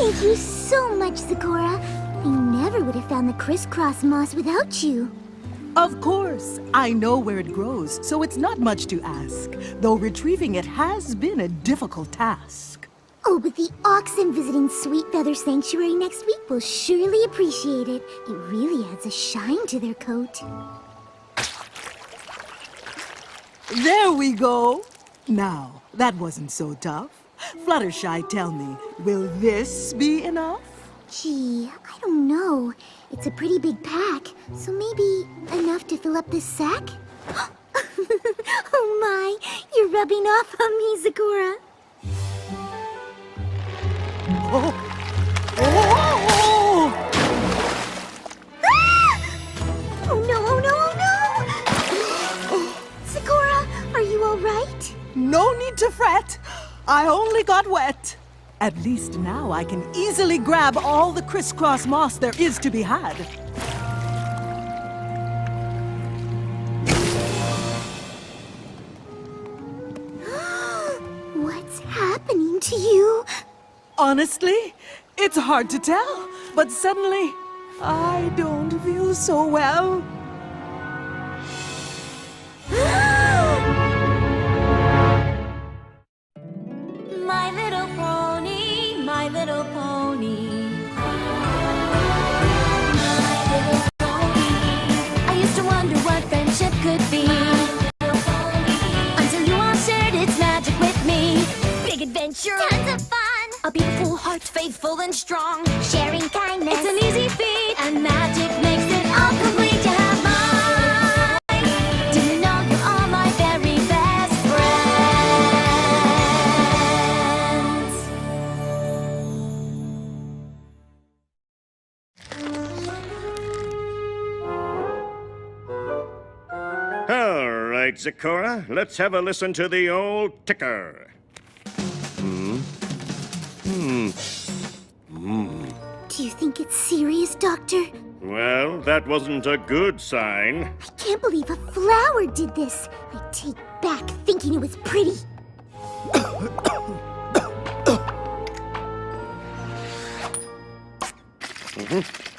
Thank you so much, Sakura. I never would have found the crisscross moss without you. Of course. I know where it grows, so it's not much to ask. Though retrieving it has been a difficult task. Oh, but the oxen visiting Sweet Feather Sanctuary next week will surely appreciate it. It really adds a shine to their coat. There we go. Now, that wasn't so tough. Fluttershy, tell me, will this be enough? Gee, I don't know. It's a pretty big pack, so maybe enough to fill up this sack? Oh my, you're rubbing off on me, Sakura. Oh! Oh! Ah! Oh no, oh no, oh no! Sakura, are you all right? No need to fret. I only got wet. At least now I can easily grab all the crisscross moss there is to be had. What's happening to you? Honestly, it's hard to tell, but suddenly I don't feel so well. My little pony, my little pony. My little pony. I used to wonder what friendship could be. Until you all shared its magic with me. Big adventure, tons of fun. A beautiful heart, faithful and strong. Sharing kindness, it's an easy feat. And magic makes it all complete to have mine. Do you know you're all my very best friends? All right, Sakura, let's have a listen to the old ticker. Do you think it's serious, Doctor? Well, that wasn't a good sign. I can't believe a flower did this. I take back thinking it was pretty.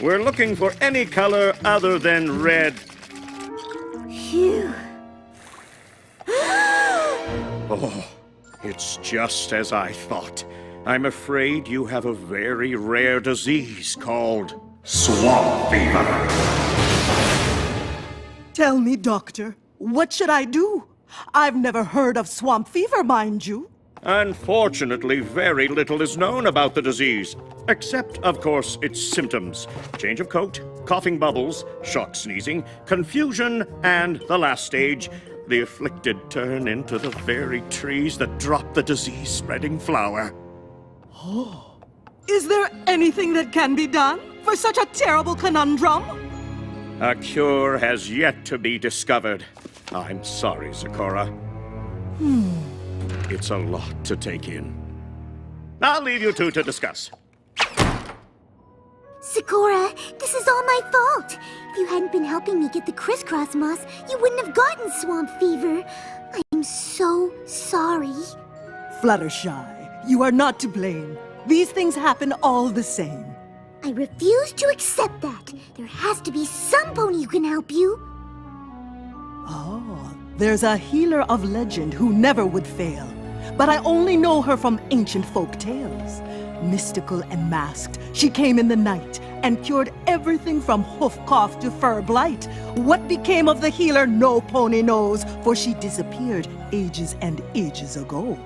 We're looking for any color other than red. Phew. Oh, it's just as I thought. I'm afraid you have a very rare disease called swamp fever. Tell me, Doctor, what should I do? I've never heard of swamp fever, mind you. Unfortunately, very little is known about the disease, except, of course, its symptoms. Change of coat, coughing bubbles, short sneezing, confusion, and the last stage, the afflicted turn into the very trees that drop the disease-spreading flower. Oh, is there anything that can be done for such a terrible conundrum? A cure has yet to be discovered. I'm sorry, Sakura. It's a lot to take in. I'll leave you two to discuss. Sakura, this is all my fault. If you hadn't been helping me get the crisscross moss, you wouldn't have gotten swamp fever. I'm so sorry. Fluttershy, you are not to blame. These things happen all the same. I refuse to accept that. There has to be some pony who can help you. Oh, there's a healer of legend who never would fail. But I only know her from ancient folk tales. Mystical and masked, she came in the night and cured everything from hoof cough to fur blight. What became of the healer, no pony knows, for she disappeared ages and ages ago.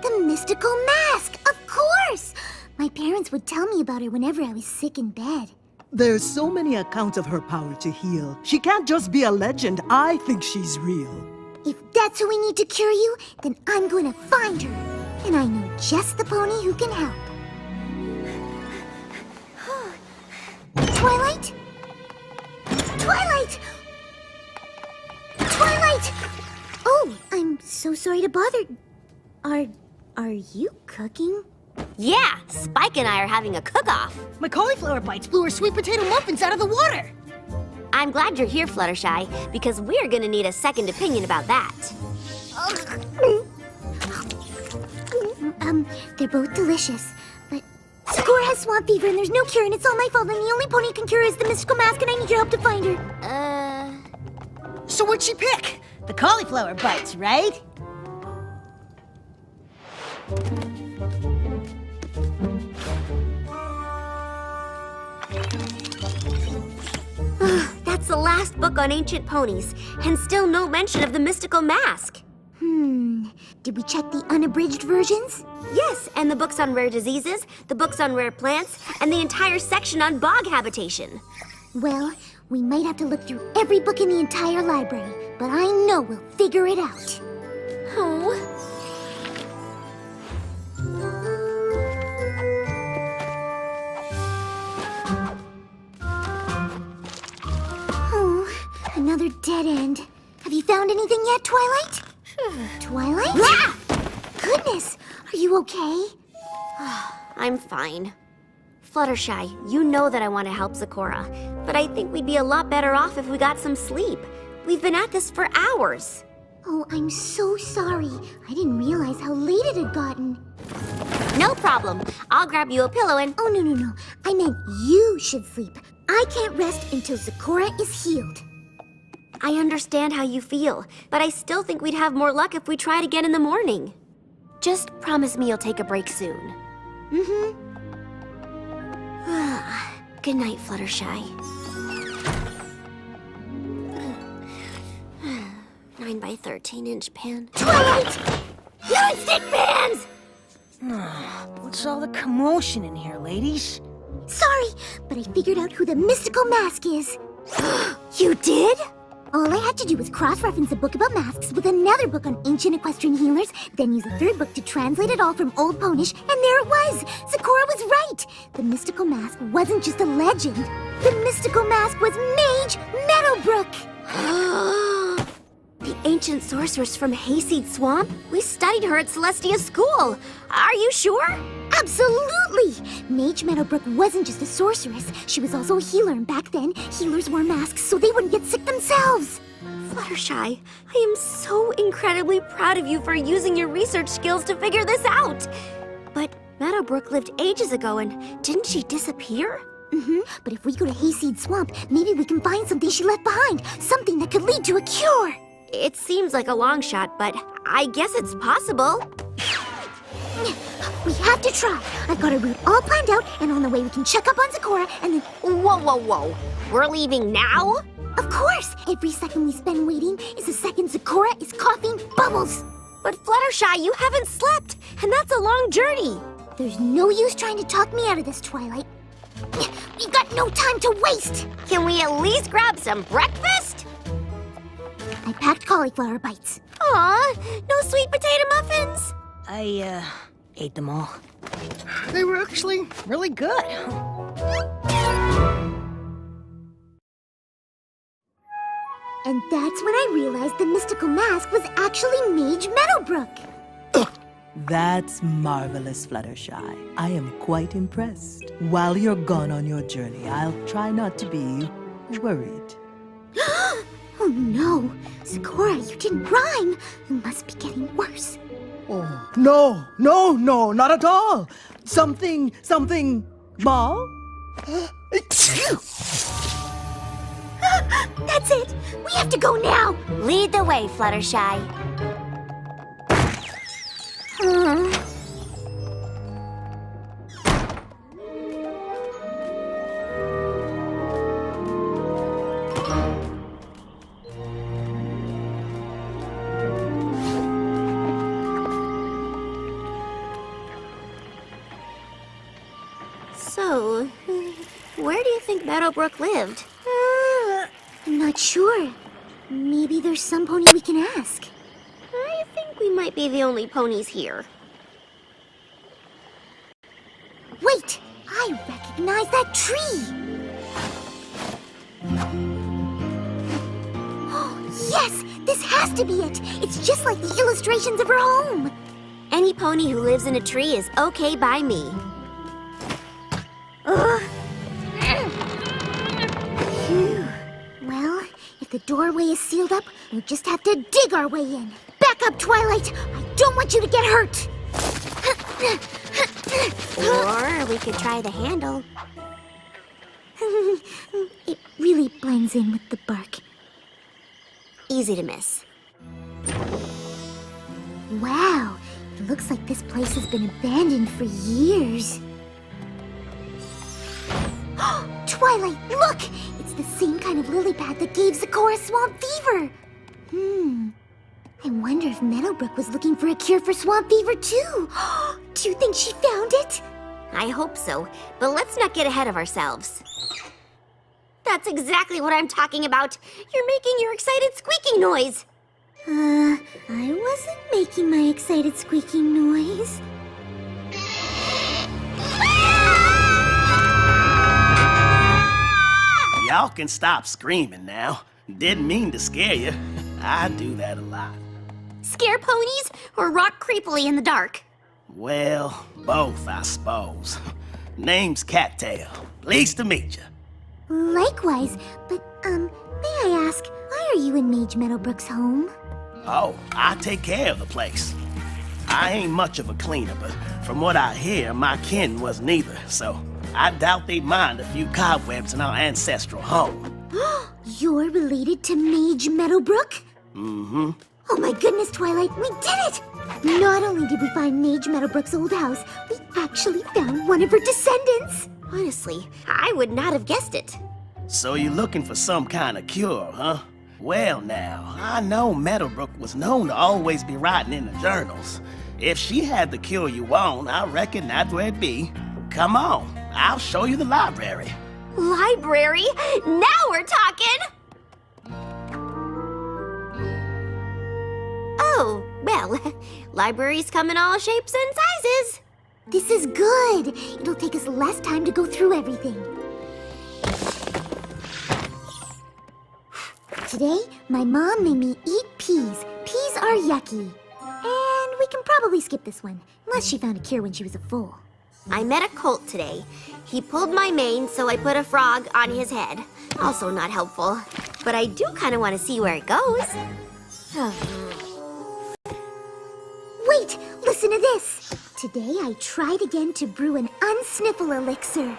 The mystical mask, of course! My parents would tell me about her whenever I was sick in bed. There's so many accounts of her power to heal. She can't just be a legend. I think she's real. If that's who we need to cure you, then I'm going to find her. And I know just the pony who can help. Twilight? Twilight! Twilight! Oh, I'm so sorry to bother. Are you cooking? Yeah, Spike and I are having a cook-off. My cauliflower bites blew her sweet potato muffins out of the water. I'm glad you're here, Fluttershy, because we're gonna need a second opinion about that. They're both delicious, but Sakura has swamp fever and there's no cure and it's all my fault and the only pony who can cure her is the mystical mask and I need your help to find her. So what'd she pick? The cauliflower bites, right? That's the last book on ancient ponies, and still no mention of the mystical mask. Did we check the unabridged versions? Yes, and the books on rare diseases, the books on rare plants, and the entire section on bog habitation. Well, we might have to look through every book in the entire library, but I know we'll figure it out. Oh. Oh, another dead end. Have you found anything yet, Twilight? Twilight? Ah! Goodness, are you okay? I'm fine. Fluttershy, you know that I want to help Zecora, but I think we'd be a lot better off if we got some sleep. We've been at this for hours. Oh, I'm so sorry. I didn't realize how late it had gotten. No problem. I'll grab you a pillow and... Oh, no. I meant you should sleep. I can't rest until Zecora is healed. I understand how you feel, but I still think we'd have more luck if we tried again in the morning. Just promise me you'll take a break soon. Mm-hmm. Good night, Fluttershy. 9 by 13-inch pan. Twilight! Non-stick pans! What's all the commotion in here, ladies? Sorry, but I figured out who the mystical mask is. You did? All I had to do was cross-reference a book about masks with another book on ancient equestrian healers, then use a third book to translate it all from Old Ponish, and there it was! Zecora was right! The mystical mask wasn't just a legend. The mystical mask was Mage Meadowbrook! The ancient sorceress from Hayseed Swamp? We studied her at Celestia School. Are you sure? Absolutely! Mage Meadowbrook wasn't just a sorceress. She was also a healer, and back then, healers wore masks so they wouldn't get sick themselves. Fluttershy, I am so incredibly proud of you for using your research skills to figure this out. But Meadowbrook lived ages ago, and didn't she disappear? But if we go to Hayseed Swamp, maybe we can find something she left behind. Something that could lead to a cure. It seems like a long shot, but I guess it's possible. We have to try. I've got a route all planned out, and on the way we can check up on Zecora, and then... Whoa. We're leaving now? Of course! Every second we spend waiting is a second Zecora is coughing bubbles. But Fluttershy, you haven't slept, and that's a long journey. There's no use trying to talk me out of this, Twilight. We've got no time to waste! Can we at least grab some breakfast? I packed cauliflower bites. Aw, no sweet potato muffins? I, ate them all. They were actually really good. And that's when I realized the mystical mask was actually Mage Meadowbrook. That's marvelous, Fluttershy. I am quite impressed. While you're gone on your journey, I'll try not to be worried. Oh no! Zecora, you didn't rhyme! You must be getting worse. Oh, no, not at all. Something, Ma? That's it! We have to go now! Lead the way, Fluttershy. So, where do you think Meadowbrook lived? I'm not sure. Maybe there's some pony we can ask. I think we might be the only ponies here. Wait! I recognize that tree! Oh, yes! This has to be it! It's just like the illustrations of her home! Any pony who lives in a tree is okay by me. Phew. Well, if the doorway is sealed up, we'll just have to dig our way in. Back up, Twilight! I don't want you to get hurt! Or we could try the handle. It really blends in with the bark. Easy to miss. Wow, it looks like this place has been abandoned for years. Twilight, look! It's the same kind of lily pad that gave Zecora swamp fever. I wonder if Meadowbrook was looking for a cure for swamp fever too. Do you think she found it? I hope so, but let's not get ahead of ourselves. That's exactly what I'm talking about. You're making your excited squeaking noise. I wasn't making my excited squeaking noise. Y'all can stop screaming now. Didn't mean to scare you. I do that a lot. Scare ponies or rock creepily in the dark? Well, both, I suppose. Name's Cattail. Pleased to meet you. Likewise, but, may I ask, why are you in Mage Meadowbrook's home? Oh, I take care of the place. I ain't much of a cleaner, but from what I hear, my kin wasn't either, so I doubt they'd mind a few cobwebs in our ancestral home. You're related to Mage Meadowbrook? Mm-hmm. Oh my goodness, Twilight, we did it! Not only did we find Mage Meadowbrook's old house, we actually found one of her descendants! Honestly, I would not have guessed it. So you're looking for some kind of cure, huh? Well now, I know Meadowbrook was known to always be writing in the journals. If she had the cure you want, I reckon that's where it'd be. Come on, I'll show you the library. Library? Now we're talking! Oh, well, libraries come in all shapes and sizes. This is good. It'll take us less time to go through everything. Today, my mom made me eat peas. Peas are yucky. And we can probably skip this one, unless she found a cure when she was a foal. I met a colt today. He pulled my mane, so I put a frog on his head. Also not helpful. But I do kind of want to see where it goes. Wait, listen to this. Today I tried again to brew an unsniffle elixir.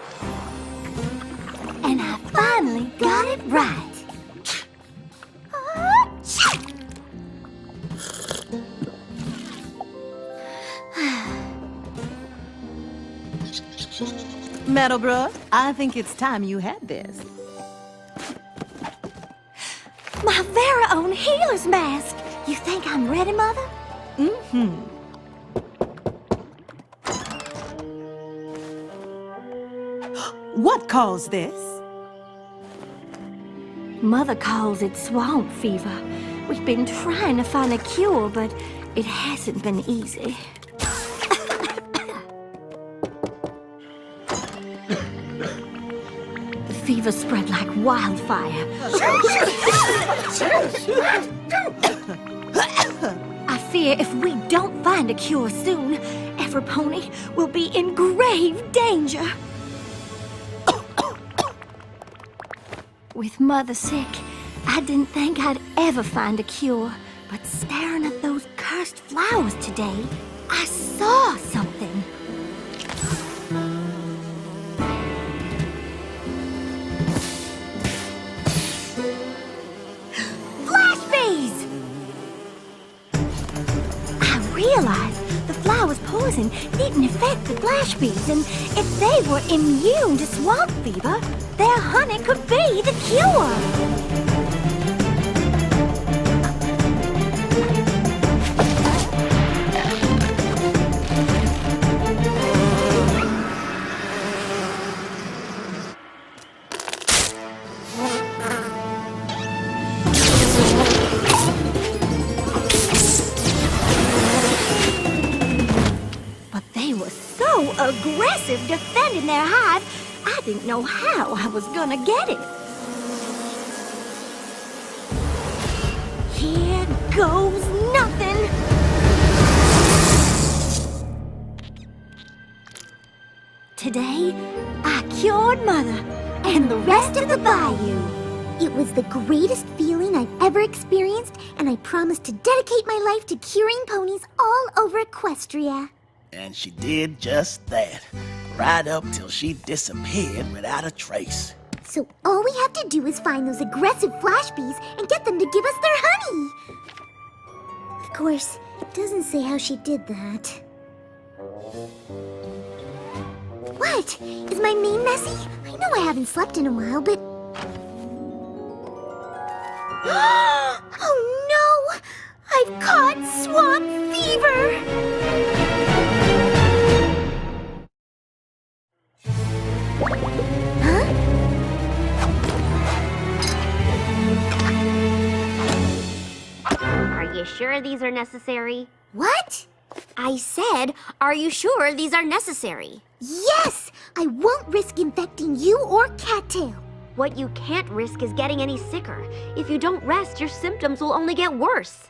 And I finally got it right. Meadowbrook, I think it's time you had this. My very own healer's mask. You think I'm ready, Mother? Mm-hmm. What caused this? Mother calls it swamp fever. We've been trying to find a cure, but it hasn't been easy. The fever spread like wildfire. I fear if we don't find a cure soon, every pony will be in grave danger. With Mother sick, I didn't think I'd ever find a cure. But staring at those cursed flowers today, I saw something. Flash bees! I realized the flower's poison didn't affect the flash bees, and if they were immune to swamp fever, their honey could be the cure. Aggressive defending their hive, I didn't know how I was gonna get it. Here goes nothing. Today, I cured Mother and the rest of the bayou. It was the greatest feeling I've ever experienced, and I promised to dedicate my life to curing ponies all over Equestria. And she did just that, right up till she disappeared without a trace. So all we have to do is find those aggressive flash bees and get them to give us their honey. Of course, it doesn't say how she did that. What? Is my mane messy? I know I haven't slept in a while, but... Oh no! I've caught swamp fever! Are you sure these are necessary? What? I said, are you sure these are necessary? Yes! I won't risk infecting you or Cattail. What you can't risk is getting any sicker. If you don't rest, your symptoms will only get worse.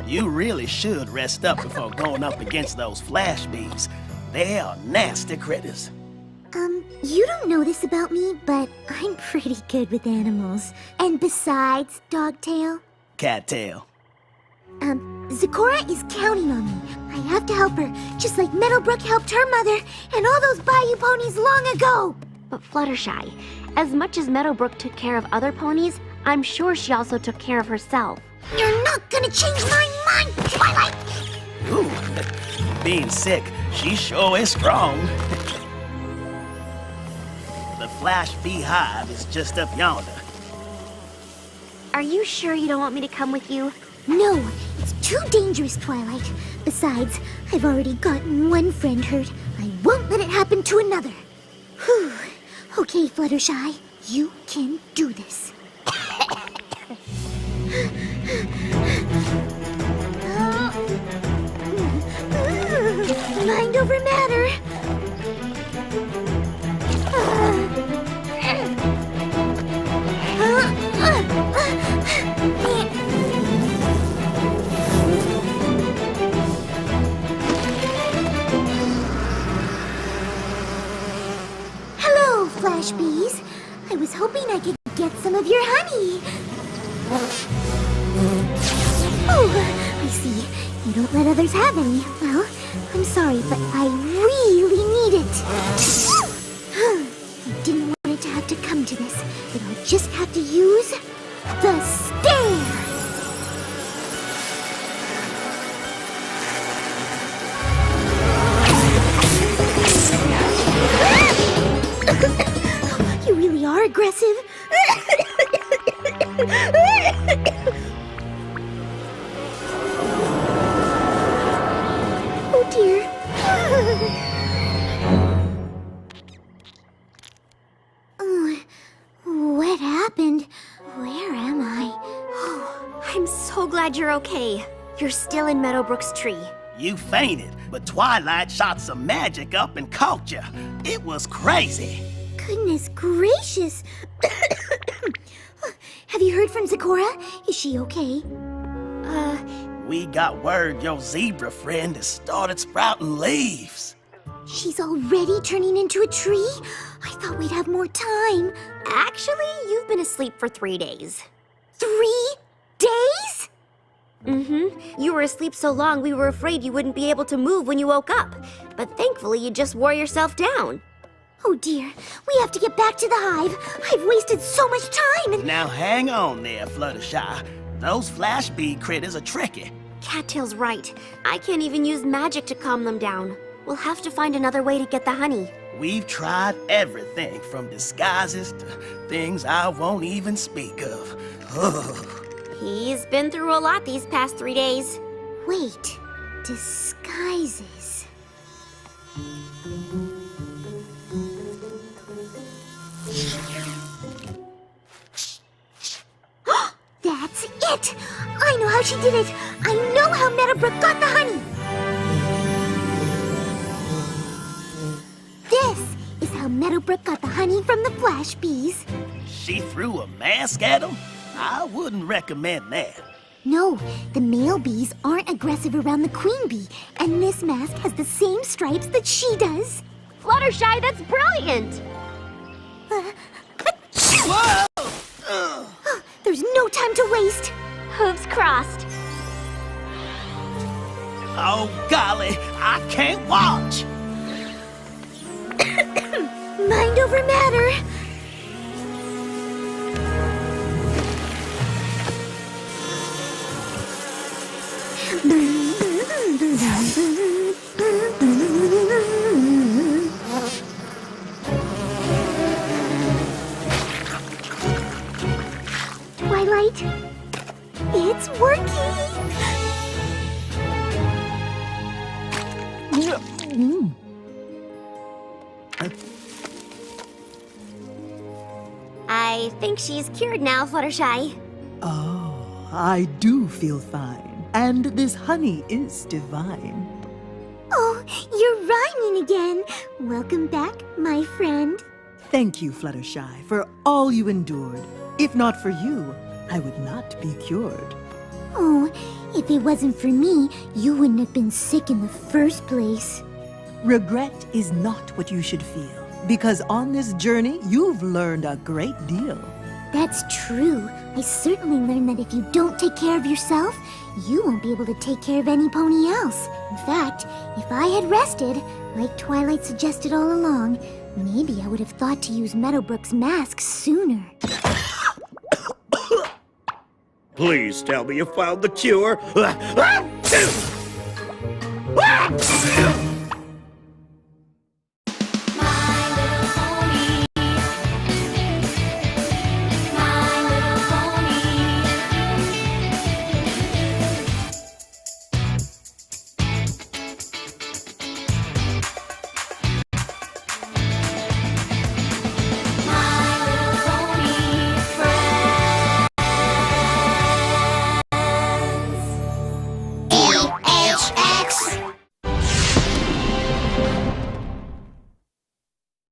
You really should rest up before going up against those flash bees. They are nasty critters. You don't know this about me, but I'm pretty good with animals. And besides, Dogtail, Cattail. Zecora is counting on me. I have to help her, just like Meadowbrook helped her mother and all those bayou ponies long ago. But Fluttershy, as much as Meadowbrook took care of other ponies, I'm sure she also took care of herself. You're not gonna change my mind, Twilight! Ooh, being sick, she sure is strong. The Flash Beehive is just up yonder. Are you sure you don't want me to come with you? No, it's too dangerous, Twilight. Besides, I've already gotten one friend hurt. I won't let it happen to another. Whew. Okay, Fluttershy, you can do this. Mind over matter. Hello, Flash Bees. I was hoping I could get some of your honey. Oh, I see. You don't let others have any. Well, I'm sorry, but I really need it. I didn't want it to have to come to this, but I'll just have to use the stare. You really are aggressive. Oh dear. What happened? Where am I? Oh, I'm so glad you're okay. You're still in Meadowbrook's tree. You fainted, but Twilight shot some magic up and caught you. It was crazy. Goodness gracious. Have you heard from Zecora? Is she okay? We got word your zebra friend has started sprouting leaves. She's already turning into a tree? I thought we'd have more time. Actually, you've been asleep for 3 days. 3 days? You were asleep so long we were afraid you wouldn't be able to move when you woke up. But thankfully you just wore yourself down. Oh dear, we have to get back to the hive. I've wasted so much time and... Now hang on there, Fluttershy. Those flash bee critters are tricky. Cattail's right. I can't even use magic to calm them down. We'll have to find another way to get the honey. We've tried everything from disguises to things I won't even speak of. He's been through a lot these past 3 days. Wait, disguises. That's it! I know how she did it! I know how Meadowbrook got the honey! This is how Meadowbrook got the honey from the flash bees. She threw a mask at them? I wouldn't recommend that. No, the male bees aren't aggressive around the queen bee, and this mask has the same stripes that she does. Fluttershy, that's brilliant! Whoa! There's no time to waste. Hooves crossed. Oh, golly, I can't watch. Mind over matter. Twilight, it's working. I think she's cured now, Fluttershy. Oh, I do feel fine. And this honey is divine. Oh, you're rhyming again. Welcome back, my friend. Thank you, Fluttershy, for all you endured. If not for you, I would not be cured. Oh, if it wasn't for me, you wouldn't have been sick in the first place. Regret is not what you should feel, because on this journey, you've learned a great deal. That's true. I certainly learned that if you don't take care of yourself, you won't be able to take care of any pony else. In fact, if I had rested, like Twilight suggested all along, maybe I would have thought to use Meadowbrook's mask sooner. Please tell me you found the cure.